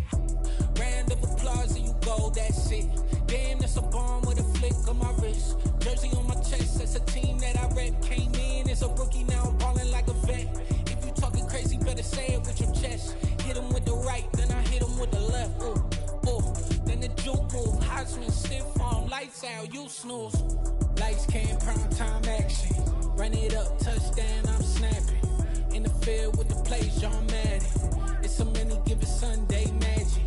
Round of applause and you go, that's it. Damn, that's a bomb with a flick on my wrist. Jersey on my chest, that's a team that I rep. Came in as a rookie, now I'm ballin' like a vet. If you talking crazy, better say it with your chest. Hit him with the right, then I hit him with the left. Ooh, ooh, then the juke move. Heisman, stiff arm, lights out, you snooze. Lights came, prime time action. Run it up, touchdown, I'm snapping. In the field with the plays, John Madden. It's a many given Sunday magic.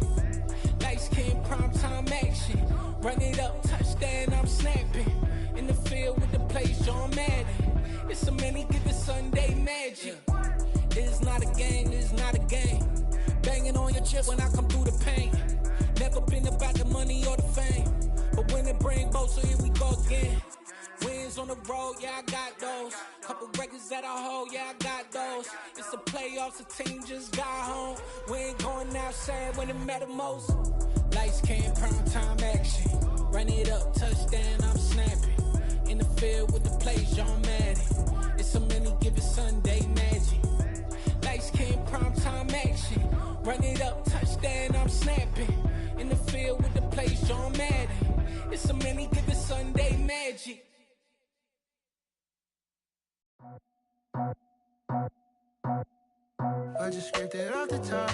Lights came, prime time action. Run it up, touchdown, I'm snapping. In the field with the plays, John Madden. It's a many given Sunday magic. It is not a game, it is not a game. Banging on your chest when I come through the paint. Never been about the money or the fame. But when it bring both, so here we go again. Wins on the road, yeah, I got those. Couple records that I hold, yeah, I got those. It's the playoffs, the team just got home. We ain't going outside when it matter most. Lights came, prime time action. Run it up, touchdown, I'm snapping. In the field with the plays, John Madden. It's so many given Sunday magic. Lights came primetime action. Run it up, touchdown, I'm snapping. In the field with the plays, John Madden. It's so many given Sunday magic. I just scraped it off the top,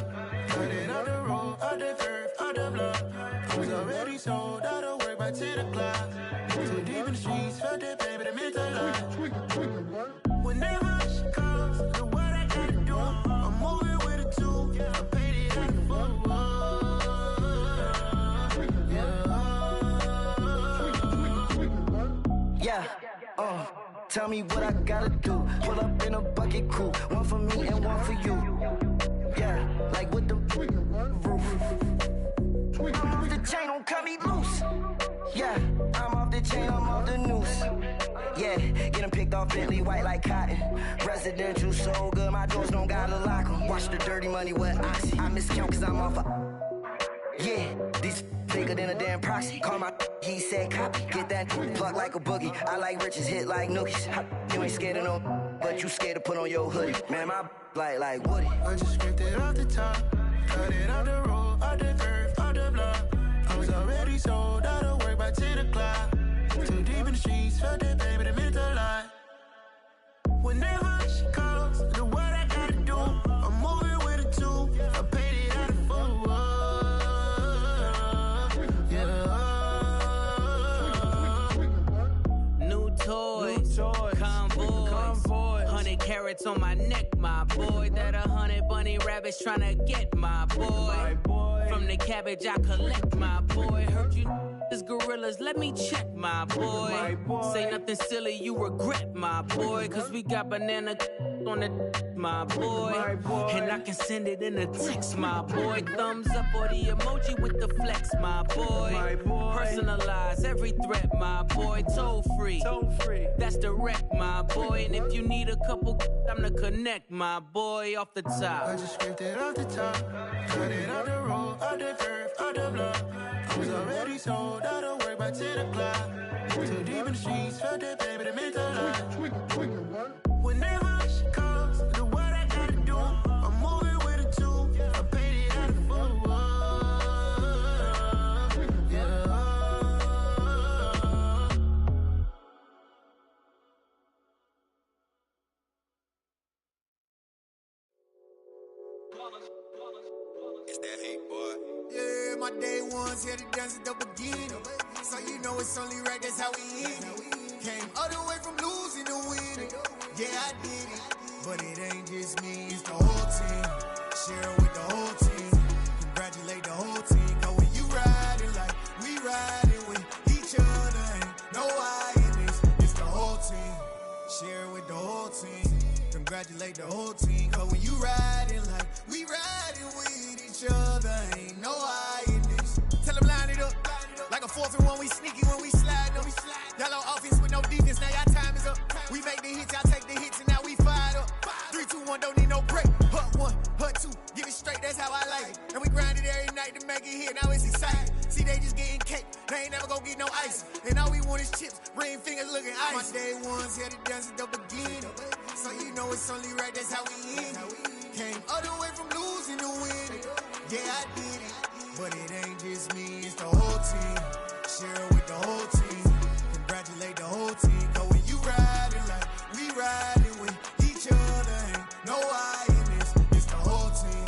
cut it out the road, out the curve, out the block. I was already sold out of work by 10 o'clock. Too deep in the streets, felt that baby, the mental line. Whenever she calls, the what I gotta do, I'm moving with a two. I paid it out the full. Yeah, tell me what I gotta do. Pull up in a bucket crew, one for me and one for you. Yeah, like with the roof. I'm off the chain, don't cut me loose. Yeah, I'm off the chain, I'm off the noose. Yeah, getting picked off Bentley, white like cotton. Residential so good, my doors don't gotta lock 'em. Watch the dirty money with oxy. I miscount cause I'm off yeah, these bigger than a damn proxy. Call my he said copy. Get that plug like a boogie. I like riches, hit like nookies. You ain't scared of no, but you scared to put on your hoodie. Man, my like Woody. I just scraped it off the top, cut it out the road, out the curve, out the block. I was already sold out of work by 10 o'clock. Too deep in the streets, felt that baby, the mental line. Whenever she calls, the what I gotta do, I'm moving with a two. I paid it out of full. Toys, convoy, 100 carats on my neck, my boy. That 100 bunny rabbits tryna get my boy. From the cabbage I collect, my boy. Heard you is gorillas, let me check, my boy. Say nothing silly, you regret, my boy. Cause we got banana on the my boy. And I can send it in a text, my boy. Thumbs up or the emoji with the flex, my boy. Personalize every threat, my boy. Toll free, that's direct, my boy. And if you need a couple, I'm the connect, my boy. Off the top, I just scraped it off the top, cut it out the road, out the curve, out the block. I was already sold out of work by 10 o'clock. Too deep in the streets, felt that baby, the mental line. Whenever she calls, the what I gotta do, I'm moving with a two. I paid it out of full. It's that hate, boy. Yeah, my day ones here to dance at the beginning. So you know it's only right, that's how we end it. Came all the way from losing to winning. Yeah, I did it. But it ain't just me, it's the whole team. Share with the whole team. Congratulate the whole team. Cause when you riding like we riding with each other, ain't no I in this. It's the whole team. Share with the whole team. Congratulate the whole team. Cause when you riding like we riding with each other, ain't no I in this. Tell them line it up. Like a 4th and 1, we sneaky when we slide them. Yellow offense with no defense, now y'all time is up. We make the hits, y'all take the hits, and now we fired up. 3, 2, 1, don't need no break. Hut 1, hut 2, give it straight, that's how I like it. And we grind it every night to make it hit, now it's exciting. See, they just getting cake, they ain't never gonna get no ice. And all we want is chips, ring fingers looking ice. My day ones here to dance at the beginning. So you know it's only right, that's how we end it. Came all the way from losing to winning. Yeah, I did it. But it ain't just me, it's the whole team. Share with the whole team. Congratulate the whole team. Cause when you riding like we riding with each other, ain't no I in this. It's the whole team.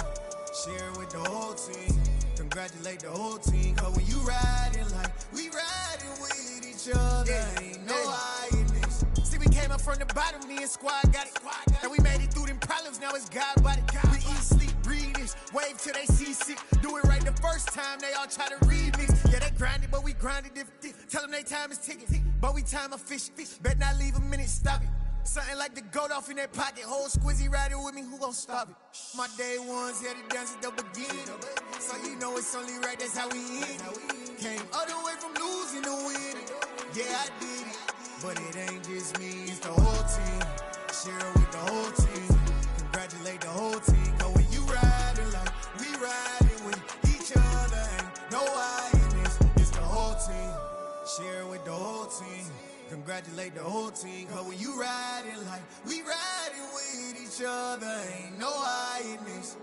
Share with the whole team. Congratulate the whole team. Cause when you riding like we riding with each other, ain't no I in this. See, we came up from the bottom, me and squad got it. And we made it through them problems, now it's God body. We eat, sleep, breathe this. Wave till they see sick. Do it right the first time, they all try to remix. Yeah, they grinded, but we grinded different. Tell them they time is ticking, but we time efficient. Bet not leave a minute, stop it. Something like the goat off in that pocket. Whole squizzy riding with me, who gon' stop it? My day ones here to dance at the beginning. So you know it's only right, that's how we end it. Came all the way from losing to winning. Yeah, I did it. But it ain't just me, it's the whole team. Share with the whole team. Congratulate the whole team. Cause when you riding like we riding with each other, ain't no I in this. It's the whole team. Share with the whole team. Congratulate congratulate the whole team. Cause when you riding like we riding with each other, ain't no hiding this.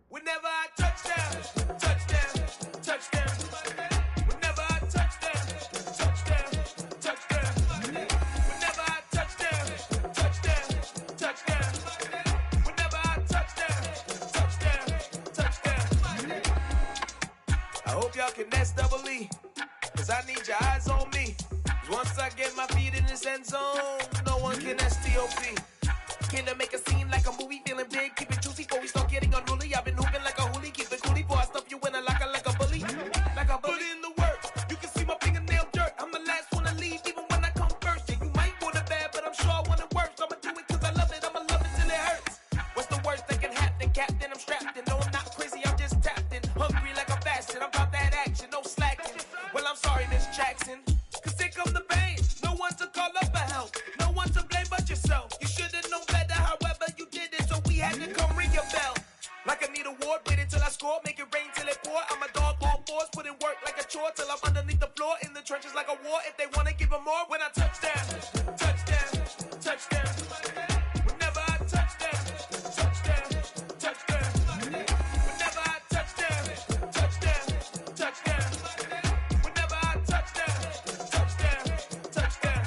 Whenever I touchdown, touchdown, touchdown. Whenever I touchdown, touchdown, touchdown. Whenever I touchdown, touchdown, touchdown. Whenever I touchdown, touchdown. I hope y'all can double E, cause I need your eyes on me. Cause once I get my feet in this end zone, no one can STOP. Came to make a scene like a movie, feeling big, keep it juicy before we start getting unruly. I've been hooping like a hoolie, keep it coolie before I stuff you in a locker like a bully. Like a bully. Put in the work, you can see my fingernail dirt. I'm the last one to leave, even when I come first. Yeah, you might want it bad, but I'm sure I want it worse. I'ma do it cause I love it, I'ma love it till it hurts. What's the worst that can happen, Captain? I'm strapped in, no I'm not crazy, I'm just tapped in. Hungry like a bastard, I'm about that action, no slacking. Well, I'm sorry, Miss Jackson, cause here come the pain. No one to call up for help, no one to blame but yourself. You should've known better, however you did it, so we had to come ring your bell. Like I need a ward, wait until I score, make it rain till it pour. I'm a dog on fours, put in work like a chore till I'm underneath the floor, in the trenches like a war. If they wanna give them more, when I touchdown, touchdown, touchdown. Whenever I touchdown, touchdown, touchdown. Whenever I touchdown, touchdown, touchdown. Whenever I touchdown, touchdown, touchdown.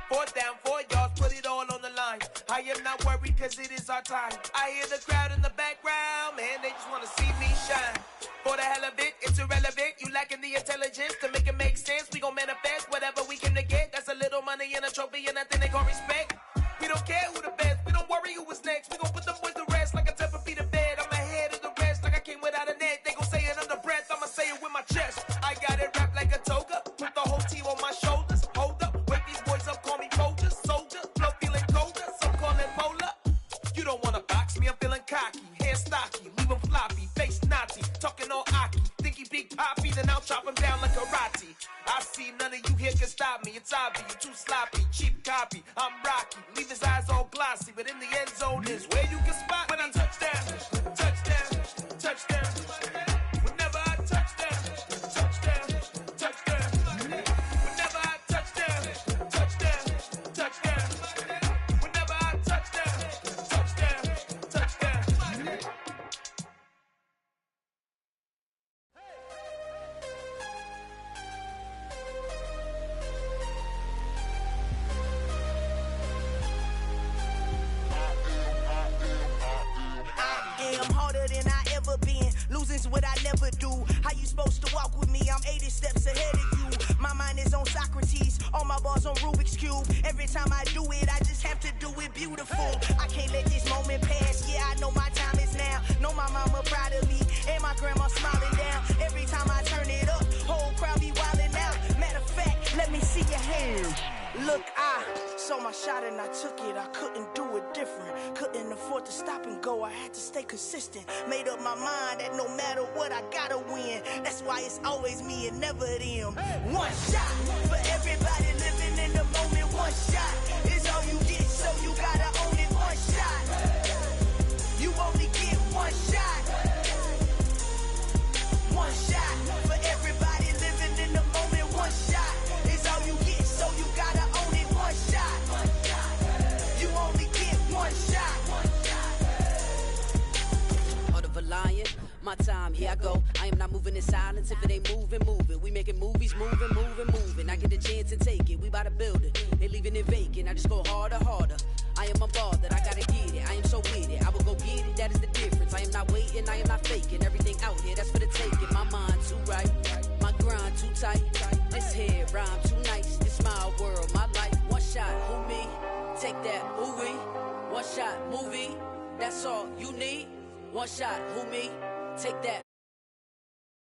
4th down, 4 yards, put it all on the line. I am not worried cause it is our time. I hear the crowd in the background, man, they just wanna see me shine. For the hell of it, it's irrelevant. You lacking the intelligence to make it make sense. We gon' manifest whatever we came to get. That's a little money and a trophy and nothing they gon' respect. We don't care who the best, we don't worry who was next. We gon' put them boys to rest like a Tempur to bed. I'm ahead of the rest like I came without a net. They gon' say it under breath, I'ma say it with my chest. I got it wrapped like a toga, put the whole team on my shoulders. Hold up, wake these boys up, call me Folger, soldier. Flow feeling colder, some call it polar. You don't wanna box me, I'm feeling cocky. Hair stocky, leave him floppy, face naughty. Talking all aki, think he big poppy, then I'll chop him down like karate. I see none of you here can stop me. It's obvious, you too sloppy, cheap copy. I'm rocky, leave his eyes all glossy, but in the end zone is where you can spot when I touchdown, touchdown, touchdown. Whenever I touchdown, touchdown, touchdown. Whenever I touchdown, touchdown, touchdown. Whenever I touchdown, touchdown, touchdown. I am harder than I ever been. Losing's what I never do. How you supposed to walk with me? I'm 80 steps ahead of you. My mind is on Socrates. All my bars on Rubik's Cube. Every time I do it, I just have to do it beautiful. I can't let this moment pass. Yeah, I know my time is now. Know my mama proud of me. And my grandma smiling down. Every time I turn it up, whole crowd be wildin' out. Matter of fact, let me see your hands. Look, I saw my shot and I took it. I couldn't do it different. Couldn't afford to stop and go. I had to stay consistent. Made up my mind that no matter what, I gotta win. That's why it's always me and never them. One shot for everybody living in the moment. One shot is all you get, so you gotta own it. One shot. You only get one shot. One shot for everybody living in the moment. One shot is all you get, so you gotta own it. One shot. You only get one shot. Heart of a lion, my time, here I go. I am not moving in silence. If it ain't moving, moving. We making movies, moving, moving, moving. I get a chance to take it. We bout to build it. They leaving it vacant. I just go harder, harder. I am a ball that I gotta get it. I am so with it. I will go get it. That is the difference. I am not waiting. I am not faking. Everything out here, that's for the taking. My mind too right. My grind too tight. This head rhyme too nice. This my world, my life. One shot, who me? Take that, who we? One shot, movie. That's all you need. One shot, who me? Take that.